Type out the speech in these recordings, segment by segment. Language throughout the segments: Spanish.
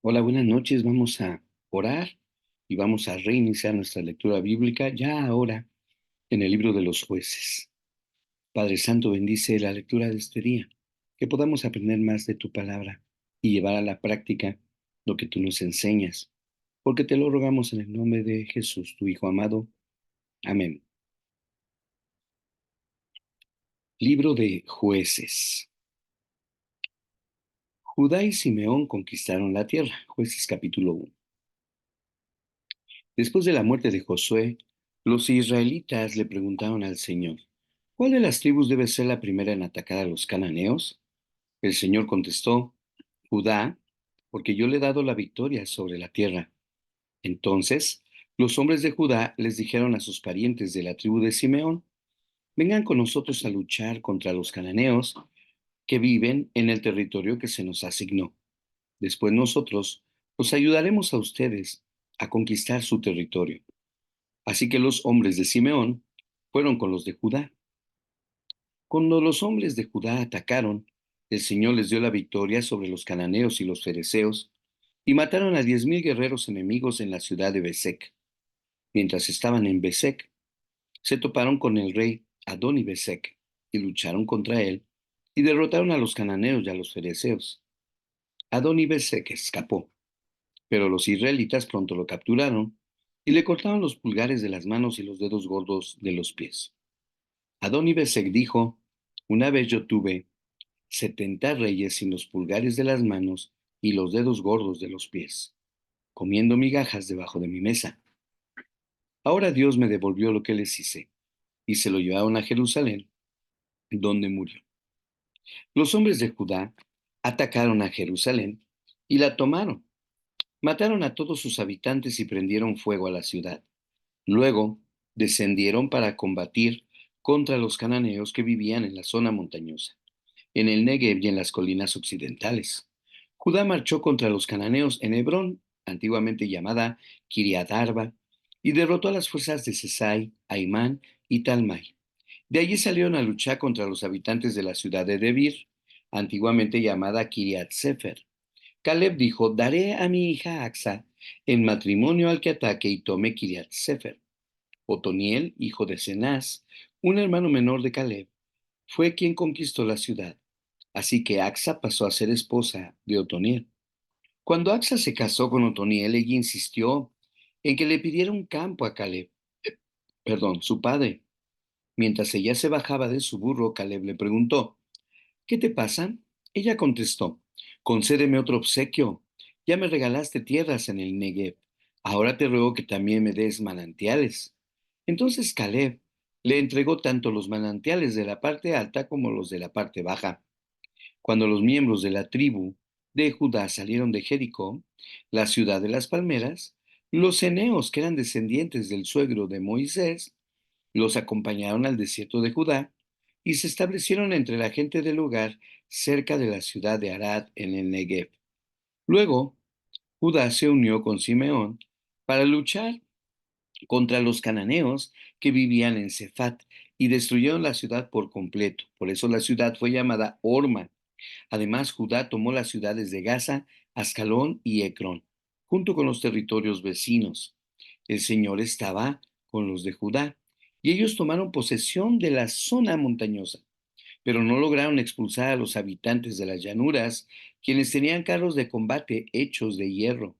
Hola, buenas noches. Vamos a orar y vamos a reiniciar nuestra lectura bíblica ya ahora en el libro de los jueces. Padre Santo, bendice la lectura de este día, que podamos aprender más de tu palabra y llevar a la práctica lo que tú nos enseñas, porque te lo rogamos en el nombre de Jesús, tu Hijo amado. Amén. Libro de jueces. Judá y Simeón conquistaron la tierra. Jueces capítulo 1. Después de la muerte de Josué, los israelitas le preguntaron al Señor: ¿cuál de las tribus debe ser la primera en atacar a los cananeos? El Señor contestó: Judá, porque yo le he dado la victoria sobre la tierra. Entonces, los hombres de Judá les dijeron a sus parientes de la tribu de Simeón: vengan con nosotros a luchar contra los cananeos que viven en el territorio que se nos asignó. Después nosotros os ayudaremos a ustedes a conquistar su territorio. Así que los hombres de Simeón fueron con los de Judá. Cuando los hombres de Judá atacaron, el Señor les dio la victoria sobre los cananeos y los fereceos, y mataron a 10,000 guerreros enemigos en la ciudad de Besec. Mientras estaban en Besec, se toparon con el rey Adoni-Besec y lucharon contra él, y derrotaron a los cananeos y a los fereceos. Adoni-Besec escapó, pero los israelitas pronto lo capturaron y le cortaron los pulgares de las manos y los dedos gordos de los pies. Adoni-Bezek dijo: una vez yo tuve 70 reyes sin los pulgares de las manos y los dedos gordos de los pies, comiendo migajas debajo de mi mesa. Ahora Dios me devolvió lo que les hice, y se lo llevaron a Jerusalén, donde murió. Los hombres de Judá atacaron a Jerusalén y la tomaron. Mataron a todos sus habitantes y prendieron fuego a la ciudad. Luego descendieron para combatir contra los cananeos que vivían en la zona montañosa, en el Negev y en las colinas occidentales. Judá marchó contra los cananeos en Hebrón, antiguamente llamada Kiriat Arba, y derrotó a las fuerzas de Sesai, Aimán y Talmai. De allí salieron a luchar contra los habitantes de la ciudad de Debir, antiguamente llamada Kiriat Sefer. Caleb dijo: daré a mi hija Axa en matrimonio al que ataque y tome Kiriat Sefer. Otoniel, hijo de Cenaz, un hermano menor de Caleb, fue quien conquistó la ciudad. Así que Axa pasó a ser esposa de Otoniel. Cuando Axa se casó con Otoniel, ella insistió en que le pidiera un campo a Caleb, su padre. Mientras ella se bajaba de su burro, Caleb le preguntó: ¿qué te pasa? Ella contestó: concédeme otro obsequio. Ya me regalaste tierras en el Negev. Ahora te ruego que también me des manantiales. Entonces Caleb le entregó tanto los manantiales de la parte alta como los de la parte baja. Cuando los miembros de la tribu de Judá salieron de Jericó, la ciudad de las palmeras, los ceneos, que eran descendientes del suegro de Moisés, los acompañaron al desierto de Judá y se establecieron entre la gente del lugar cerca de la ciudad de Arad en el Negev. Luego, Judá se unió con Simeón para luchar contra los cananeos que vivían en Cefat y destruyeron la ciudad por completo. Por eso la ciudad fue llamada Orma. Además, Judá tomó las ciudades de Gaza, Ascalón y Ecrón, junto con los territorios vecinos. El Señor estaba con los de Judá, y ellos tomaron posesión de la zona montañosa, pero no lograron expulsar a los habitantes de las llanuras, quienes tenían carros de combate hechos de hierro.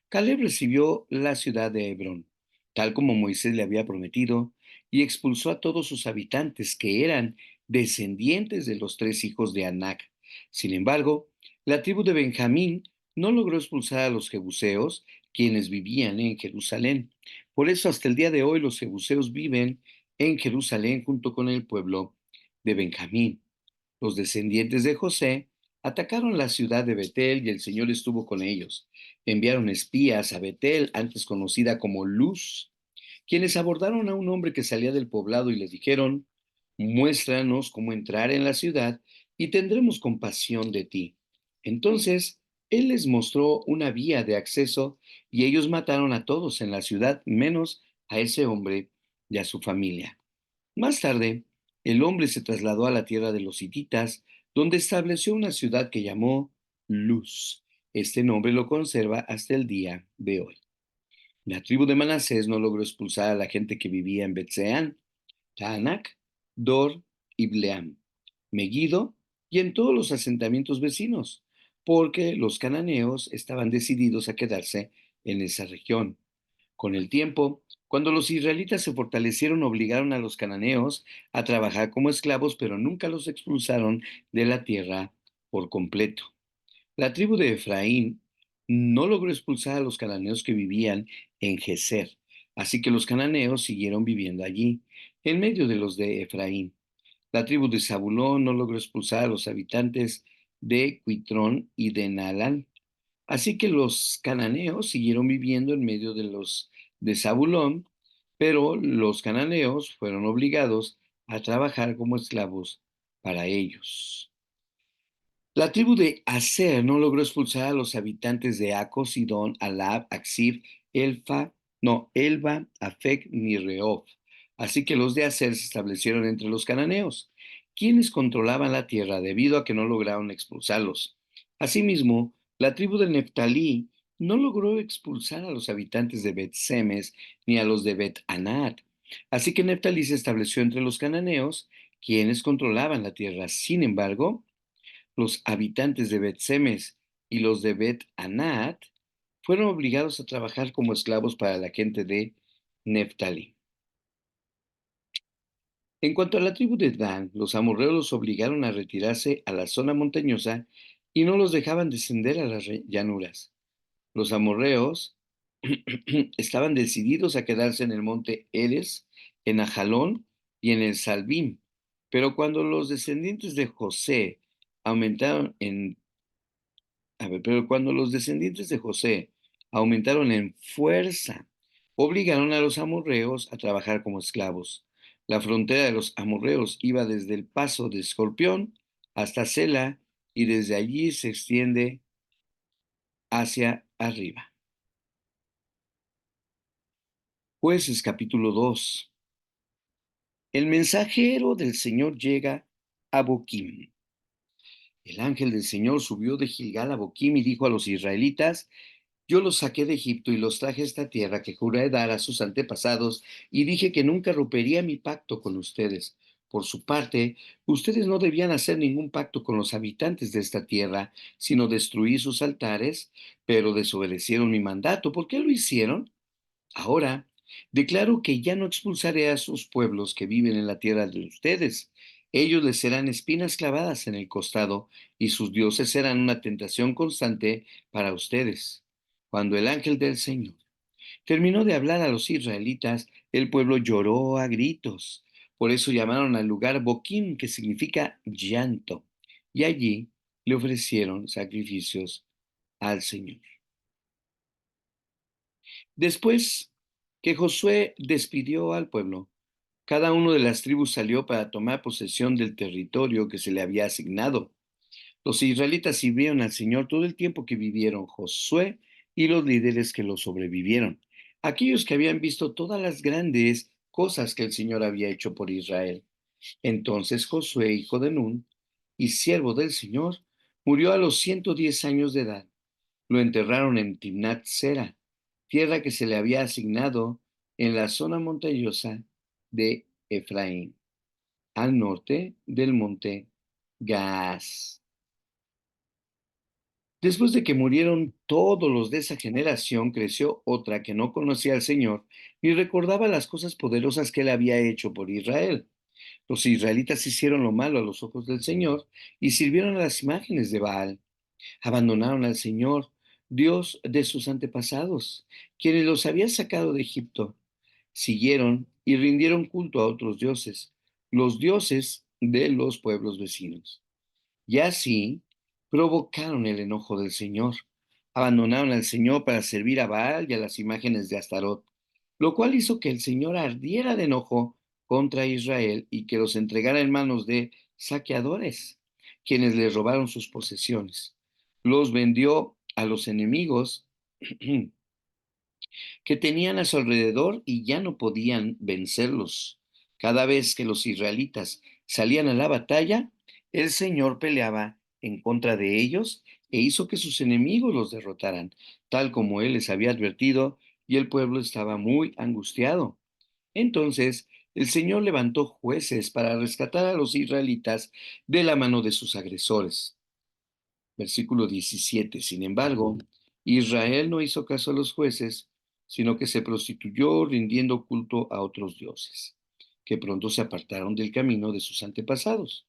Caleb recibió la ciudad de Hebrón, tal como Moisés le había prometido, y expulsó a todos sus habitantes, que eran descendientes de los 3 hijos de Anac. Sin embargo, la tribu de Benjamín no logró expulsar a los jebuseos, quienes vivían en Jerusalén. Por eso hasta el día de hoy los jebuseos viven en Jerusalén junto con el pueblo de Benjamín. Los descendientes de José atacaron la ciudad de Betel y el Señor estuvo con ellos. Enviaron espías a Betel, antes conocida como Luz, quienes abordaron a un hombre que salía del poblado y les dijeron: muéstranos cómo entrar en la ciudad y tendremos compasión de ti. Entonces él les mostró una vía de acceso y ellos mataron a todos en la ciudad, menos a ese hombre y a su familia. Más tarde, el hombre se trasladó a la tierra de los hititas, donde estableció una ciudad que llamó Luz. Este nombre lo conserva hasta el día de hoy. La tribu de Manasés no logró expulsar a la gente que vivía en Betseán, Taanac, Dor y Bleam, Megiddo y en todos los asentamientos vecinos, porque los cananeos estaban decididos a quedarse en esa región. Con el tiempo, cuando los israelitas se fortalecieron, obligaron a los cananeos a trabajar como esclavos, pero nunca los expulsaron de la tierra por completo. La tribu de Efraín no logró expulsar a los cananeos que vivían en Geser, así que los cananeos siguieron viviendo allí, en medio de los de Efraín. La tribu de Zabulón no logró expulsar a los habitantes de Cuitrón y de Naalal, así que los cananeos siguieron viviendo en medio de los de Zabulón, pero los cananeos fueron obligados a trabajar como esclavos para ellos. La tribu de Aser no logró expulsar a los habitantes de Aco, Sidón, Alab, Aksib, Elba, Afec ni Rehob. Así que los de Aser se establecieron entre los cananeos, quienes controlaban la tierra debido a que no lograron expulsarlos. Asimismo, la tribu de Neftalí no logró expulsar a los habitantes de Bet-Semes ni a los de Bet-Anat. Así que Neftalí se estableció entre los cananeos, quienes controlaban la tierra. Sin embargo, los habitantes de Bet-Semes y los de Bet-Anat fueron obligados a trabajar como esclavos para la gente de Neftalí. En cuanto a la tribu de Dan, los amorreos los obligaron a retirarse a la zona montañosa y no los dejaban descender a las llanuras. Los amorreos estaban decididos a quedarse en el monte Eres, en Ajalón y en el Salbim, pero cuando los descendientes de José aumentaron en pero cuando los descendientes de José aumentaron en fuerza, obligaron a los amorreos a trabajar como esclavos. La frontera de los amorreos iba desde el paso de Escorpión hasta Sela y desde allí se extiende hacia arriba. Jueces capítulo 2. El mensajero del Señor llega a Boquim. El ángel del Señor subió de Gilgal a Boquim y dijo a los israelitas: Yo los saqué de Egipto y los traje a esta tierra que juré dar a sus antepasados, y dije que nunca rompería mi pacto con ustedes. Por su parte, ustedes no debían hacer ningún pacto con los habitantes de esta tierra, sino destruir sus altares, pero desobedecieron mi mandato. ¿Por qué lo hicieron? Ahora, declaro que ya no expulsaré a sus pueblos que viven en la tierra de ustedes. Ellos les serán espinas clavadas en el costado, y sus dioses serán una tentación constante para ustedes. Cuando el ángel del Señor terminó de hablar a los israelitas, el pueblo lloró a gritos. Por eso llamaron al lugar Boquim, que significa llanto, y allí le ofrecieron sacrificios al Señor. Después que Josué despidió al pueblo, cada uno de las tribus salió para tomar posesión del territorio que se le había asignado. Los israelitas sirvieron al Señor todo el tiempo que vivieron Josué y los líderes que lo sobrevivieron, aquellos que habían visto todas las grandes cosas que el Señor había hecho por Israel. Entonces Josué, hijo de Nun y siervo del Señor, murió a los 110 años de edad. Lo enterraron en Timnat Sera, tierra que se le había asignado en la zona montañosa de Efraín, al norte del monte Gaas. Después de que murieron todos los de esa generación, creció otra que no conocía al Señor ni recordaba las cosas poderosas que él había hecho por Israel. Los israelitas hicieron lo malo a los ojos del Señor y sirvieron a las imágenes de Baal. Abandonaron al Señor, Dios de sus antepasados, quienes los había sacado de Egipto. Siguieron y rindieron culto a otros dioses, los dioses de los pueblos vecinos. Y así provocaron el enojo del Señor. Abandonaron al Señor para servir a Baal y a las imágenes de Astarot, lo cual hizo que el Señor ardiera de enojo contra Israel y que los entregara en manos de saqueadores, quienes les robaron sus posesiones. Los vendió a los enemigos que tenían a su alrededor y ya no podían vencerlos. Cada vez que los israelitas salían a la batalla, el Señor peleaba en contra de ellos e hizo que sus enemigos los derrotaran, tal como él les había advertido, y el pueblo estaba muy angustiado. Entonces el Señor levantó jueces para rescatar a los israelitas de la mano de sus agresores. Versículo 17. Sin embargo, Israel no hizo caso a los jueces, sino que se prostituyó rindiendo culto a otros dioses, que pronto se apartaron del camino de sus antepasados,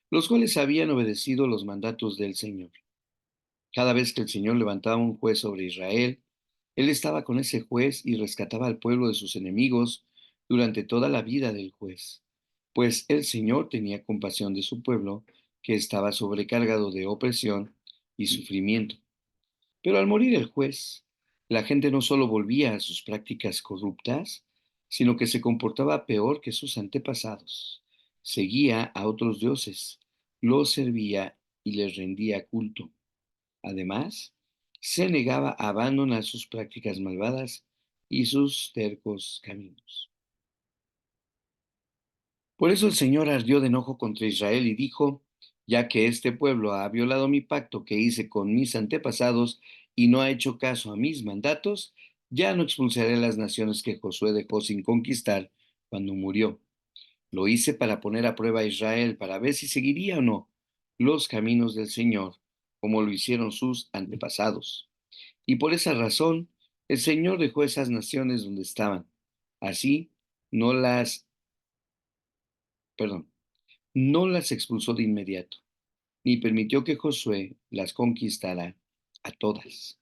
los cuales habían obedecido los mandatos del Señor. Cada vez que el Señor levantaba un juez sobre Israel, Él estaba con ese juez y rescataba al pueblo de sus enemigos durante toda la vida del juez, pues el Señor tenía compasión de su pueblo, que estaba sobrecargado de opresión y sufrimiento. Pero al morir el juez, la gente no solo volvía a sus prácticas corruptas, sino que se comportaba peor que sus antepasados. Seguía a otros dioses, los servía y les rendía culto. Además, se negaba a abandonar sus prácticas malvadas y sus tercos caminos. Por eso el Señor ardió de enojo contra Israel y dijo, ya que este pueblo ha violado mi pacto que hice con mis antepasados y no ha hecho caso a mis mandatos, ya no expulsaré a las naciones que Josué dejó sin conquistar cuando murió. Lo hice para poner a prueba a Israel, para ver si seguiría o no los caminos del Señor, como lo hicieron sus antepasados. Y por esa razón, el Señor dejó esas naciones donde estaban. Así, no las, perdón, no las expulsó de inmediato, ni permitió que Josué las conquistara a todas.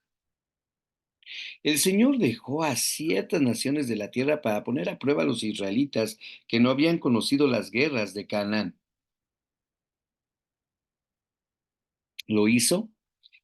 El Señor dejó a ciertas naciones de la tierra para poner a prueba a los israelitas que no habían conocido las guerras de Canaán. Lo hizo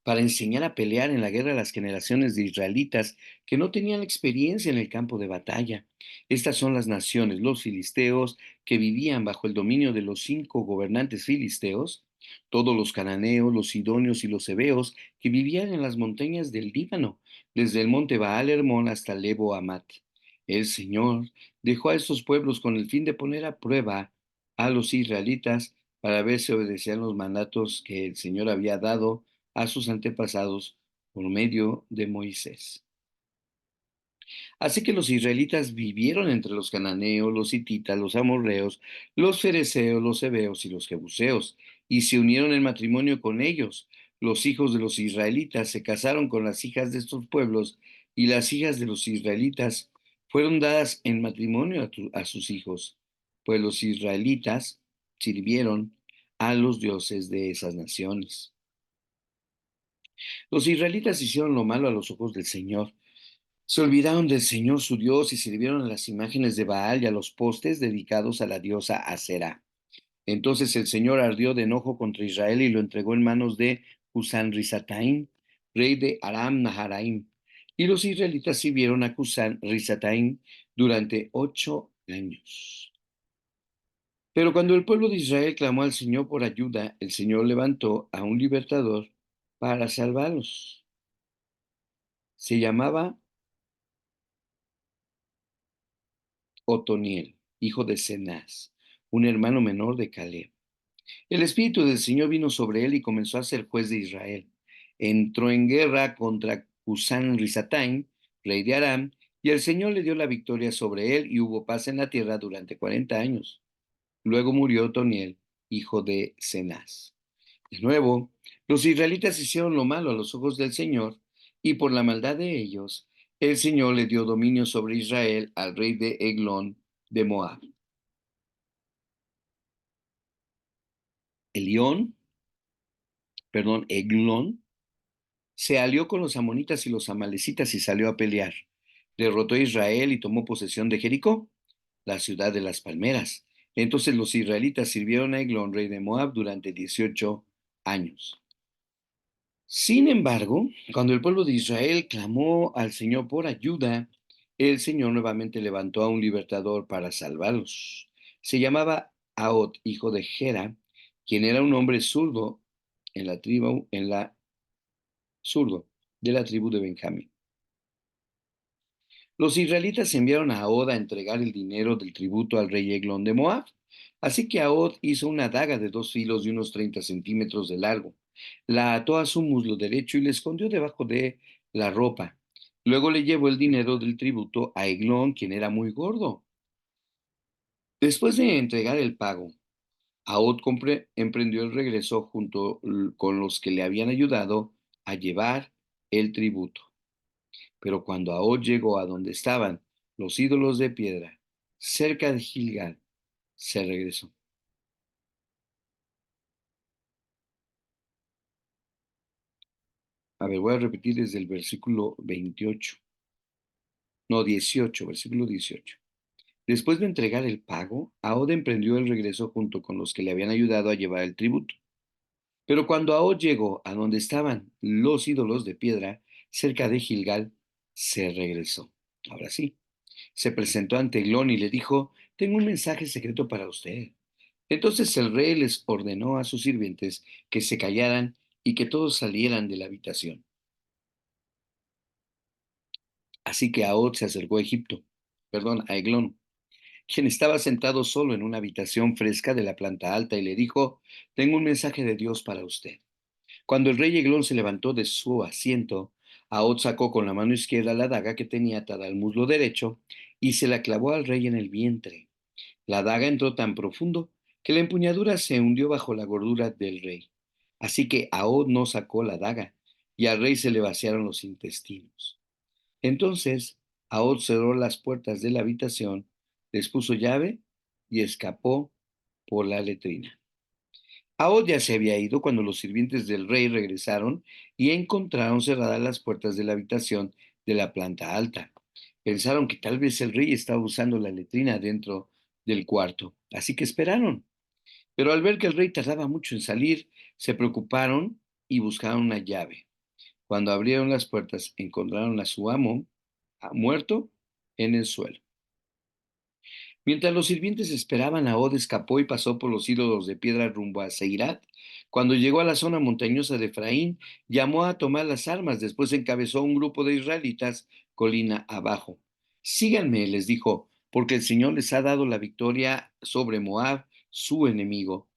para enseñar a pelear en la guerra a las generaciones de israelitas que no tenían experiencia en el campo de batalla. Estas son las naciones, los filisteos, que vivían bajo el dominio de los 5 gobernantes filisteos, todos los cananeos, los sidonios y los heveos que vivían en las montañas del Líbano, desde el monte Baal Hermón hasta Lebo Amat. El Señor dejó a estos pueblos con el fin de poner a prueba a los israelitas para ver si obedecían los mandatos que el Señor había dado a sus antepasados por medio de Moisés. Así que los israelitas vivieron entre los cananeos, los hititas, los amorreos, los fereceos, los heveos y los jebuseos, y se unieron en matrimonio con ellos. Los hijos de los israelitas se casaron con las hijas de estos pueblos, y las hijas de los israelitas fueron dadas en matrimonio a sus hijos, pues los israelitas sirvieron a los dioses de esas naciones. Los israelitas hicieron lo malo a los ojos del Señor. Se olvidaron del Señor su Dios y sirvieron a las imágenes de Baal y a los postes dedicados a la diosa Asera. Entonces el Señor ardió de enojo contra Israel y lo entregó en manos de Cusán Risataim, rey de Aram Naharaim. Y los israelitas sirvieron a Cusán Risataim durante 8 años. Pero cuando el pueblo de Israel clamó al Señor por ayuda, el Señor levantó a un libertador para salvarlos. Se llamaba Otoniel, hijo de Cenaz, un hermano menor de Caleb. El Espíritu del Señor vino sobre él y comenzó a ser juez de Israel. Entró en guerra contra Cusán Risataim, rey de Aram, y el Señor le dio la victoria sobre él y hubo paz en la tierra durante 40 años. Luego murió Otoniel, hijo de Cenaz. De nuevo, los israelitas hicieron lo malo a los ojos del Señor, y por la maldad de ellos, el Señor le dio dominio sobre Israel al rey de Eglón de Moab. Elión, Eglón, se alió con los amonitas y los amalecitas y salió a pelear. Derrotó a Israel y tomó posesión de Jericó, la ciudad de las palmeras. Entonces los israelitas sirvieron a Eglón, rey de Moab, durante 18 años. Sin embargo, cuando el pueblo de Israel clamó al Señor por ayuda, el Señor nuevamente levantó a un libertador para salvarlos. Se llamaba Ahod, hijo de Gera, quien era un hombre zurdo zurdo de la tribu de Benjamín. Los israelitas enviaron a Ahod a entregar el dinero del tributo al rey Eglón de Moab. Así que Ahod hizo una daga de 2 filos de unos 30 centímetros de largo. La ató a su muslo derecho y le escondió debajo de la ropa. Luego le llevó el dinero del tributo a Eglón, quien era muy gordo. Después de entregar el pago, Ahod emprendió el regreso junto con los que le habían ayudado a llevar el tributo. Pero cuando Ahod llegó a donde estaban los ídolos de piedra, cerca de Gilgal, se regresó. A ver, voy a repetir desde el versículo 28. No, 18, versículo 18. Después de entregar el pago, Ahod emprendió el regreso junto con los que le habían ayudado a llevar el tributo. Pero cuando Ahod llegó a donde estaban los ídolos de piedra, cerca de Gilgal, se regresó. Ahora sí, se presentó ante Eglón y le dijo: tengo un mensaje secreto para usted. Entonces el rey les ordenó a sus sirvientes que se callaran y que todos salieran de la habitación. Así que Ahod se acercó a Eglón, quien estaba sentado solo en una habitación fresca de la planta alta, y le dijo: tengo un mensaje de Dios para usted. Cuando el rey Eglón se levantó de su asiento, Ahod sacó con la mano izquierda la daga que tenía atada al muslo derecho y se la clavó al rey en el vientre. La daga entró tan profundo que la empuñadura se hundió bajo la gordura del rey. Así que Ahod no sacó la daga, y al rey se le vaciaron los intestinos. Entonces Ahod cerró las puertas de la habitación, les puso llave y escapó por la letrina. Ahod ya se había ido cuando los sirvientes del rey regresaron y encontraron cerradas las puertas de la habitación de la planta alta. Pensaron que tal vez el rey estaba usando la letrina dentro del cuarto, así que esperaron. Pero al ver que el rey tardaba mucho en salir, se preocuparon y buscaron una llave. Cuando abrieron las puertas, encontraron a su amo muerto en el suelo. Mientras los sirvientes esperaban, Ahod escapó y pasó por los ídolos de piedra rumbo a Seirat. Cuando llegó a la zona montañosa de Efraín, llamó a tomar las armas. Después encabezó un grupo de israelitas colina abajo. Síganme, les dijo, porque el Señor les ha dado la victoria sobre Moab, su enemigo.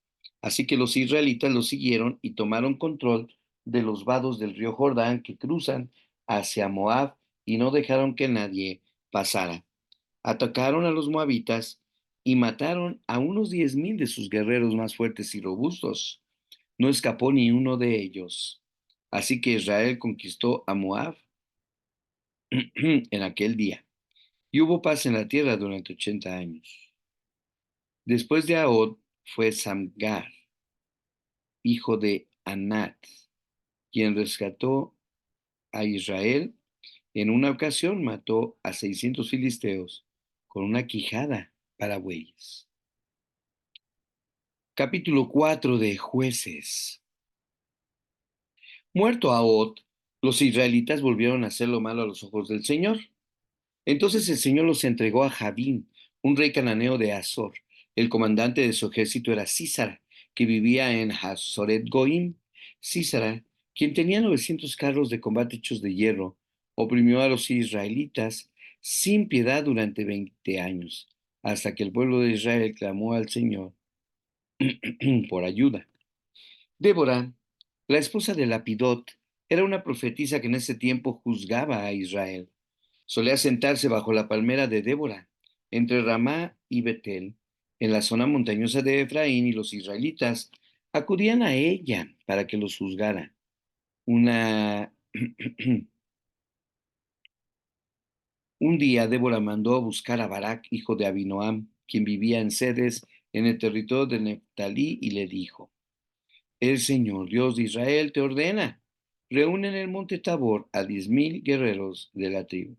Así que los israelitas lo siguieron y tomaron control de los vados del río Jordán que cruzan hacia Moab, y no dejaron que nadie pasara. Atacaron a los moabitas y mataron a unos 10,000 de sus guerreros más fuertes y robustos. No escapó ni uno de ellos. Así que Israel conquistó a Moab en aquel día. Y hubo paz en la tierra durante 80 años. Después de Ahod fue Samgar, hijo de Anat, quien rescató a Israel. En una ocasión mató a 600 filisteos con una quijada para bueyes. Capítulo 4 de Jueces. Muerto Ahod, los israelitas volvieron a hacer lo malo a los ojos del Señor. Entonces el Señor los entregó a Jabín, un rey cananeo de Azor. El comandante de su ejército era Sísara, que vivía en Hazoret Goim. Sísara, quien tenía 900 carros de combate hechos de hierro, oprimió a los israelitas sin piedad durante 20 años, hasta que el pueblo de Israel clamó al Señor por ayuda. Débora, la esposa de Lapidot, era una profetisa que en ese tiempo juzgaba a Israel. Solía sentarse bajo la palmera de Débora, entre Ramá y Betel, en la zona montañosa de Efraín, y los israelitas acudían a ella para que los juzgara. Una... Un día Débora mandó a buscar a Barak, hijo de Abinoam, quien vivía en Sedes, en el territorio de Neftalí, y le dijo: el Señor Dios de Israel te ordena: reúne en el monte Tabor a 10,000 guerreros de la tribu.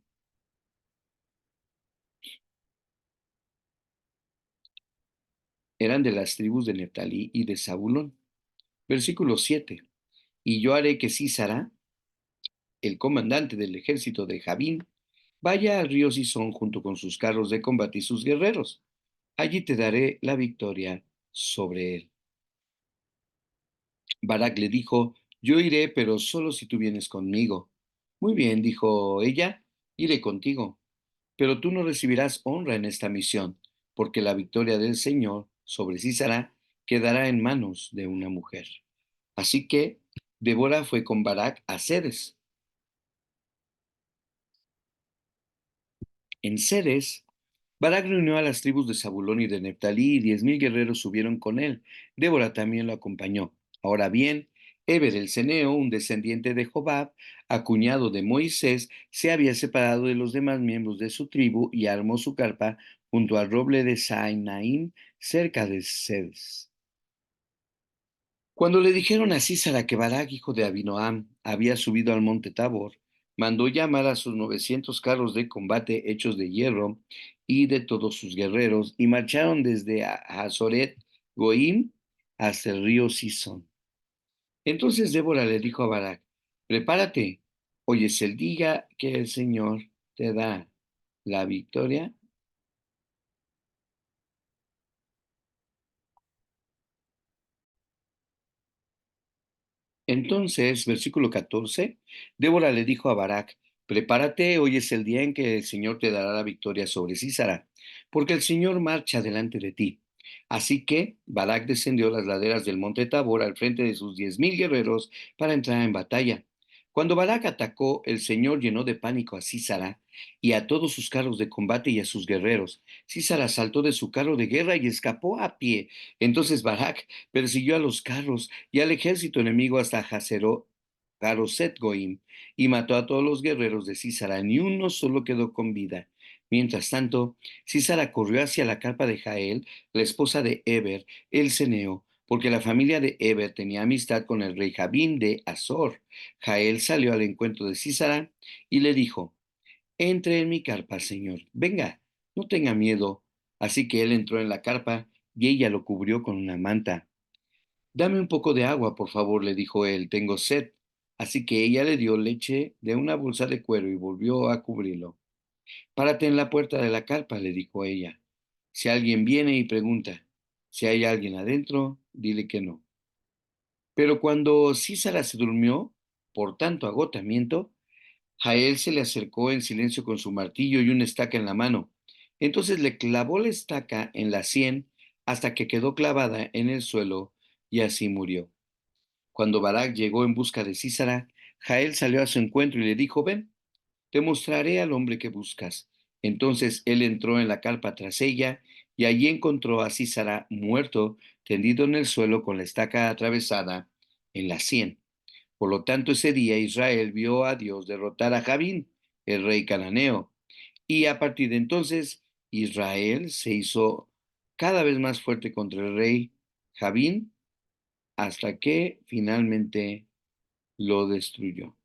Eran de las tribus de Neftalí y de Zabulón. Versículo 7. Y yo haré que Sísara, el comandante del ejército de Jabín, vaya al río Sison junto con sus carros de combate y sus guerreros. Allí te daré la victoria sobre él. Barak le dijo: yo iré, pero solo si tú vienes conmigo. Muy bien, dijo ella, iré contigo. Pero tú no recibirás honra en esta misión, porque la victoria del Señor sobre Sísara quedará en manos de una mujer. Así que Débora fue con Barak a Ceres. En Ceres, Barak reunió a las tribus de Zabulón y de Neftalí y 10,000 guerreros subieron con él. Débora también lo acompañó. Ahora bien, Eber el Ceneo, un descendiente de Jobab, acuñado de Moisés, se había separado de los demás miembros de su tribu y armó su carpa junto al roble de Sainaim, cerca de Ceres. Cuando le dijeron a Císara que Barak, hijo de Abinoam, había subido al monte Tabor, mandó llamar a sus 900 carros de combate hechos de hierro y de todos sus guerreros, y marcharon desde Hazoret Goim hasta el río Sison. Entonces Débora le dijo a Barak: prepárate, hoy es el día que el Señor te da la victoria. Entonces, versículo 14, Débora le dijo a Barak: prepárate, hoy es el día en que el Señor te dará la victoria sobre Sísara, porque el Señor marcha delante de ti. Así que Barak descendió las laderas del monte Tabor al frente de sus 10,000 guerreros para entrar en batalla. Cuando Barak atacó, el Señor llenó de pánico a Sísara y a todos sus carros de combate y a sus guerreros. Sísara saltó de su carro de guerra y escapó a pie. Entonces Barak persiguió a los carros y al ejército enemigo hasta Haroset Goim, y mató a todos los guerreros de Sísara, ni uno solo quedó con vida. Mientras tanto, Sísara corrió hacia la carpa de Jael, la esposa de Eber, el ceneo, porque la familia de Eber tenía amistad con el rey Jabín de Azor. Jael salió al encuentro de Sísara y le dijo: entre en mi carpa, señor. Venga, no tenga miedo. Así que él entró en la carpa y ella lo cubrió con una manta. Dame un poco de agua, por favor, le dijo él, tengo sed. Así que ella le dio leche de una bolsa de cuero y volvió a cubrirlo. Párate en la puerta de la carpa, le dijo ella. Si alguien viene y pregunta si hay alguien adentro, dile que no. Pero cuando Císara se durmió, por tanto agotamiento, Jael se le acercó en silencio con su martillo y una estaca en la mano. Entonces le clavó la estaca en la sien hasta que quedó clavada en el suelo y así murió. Cuando Barak llegó en busca de Sísara, Jael salió a su encuentro y le dijo: ven, te mostraré al hombre que buscas. Entonces él entró en la carpa tras ella y allí encontró a Sísara muerto, tendido en el suelo con la estaca atravesada en la sien. Por lo tanto, ese día Israel vio a Dios derrotar a Jabín, el rey cananeo, y a partir de entonces Israel se hizo cada vez más fuerte contra el rey Jabín hasta que finalmente lo destruyó.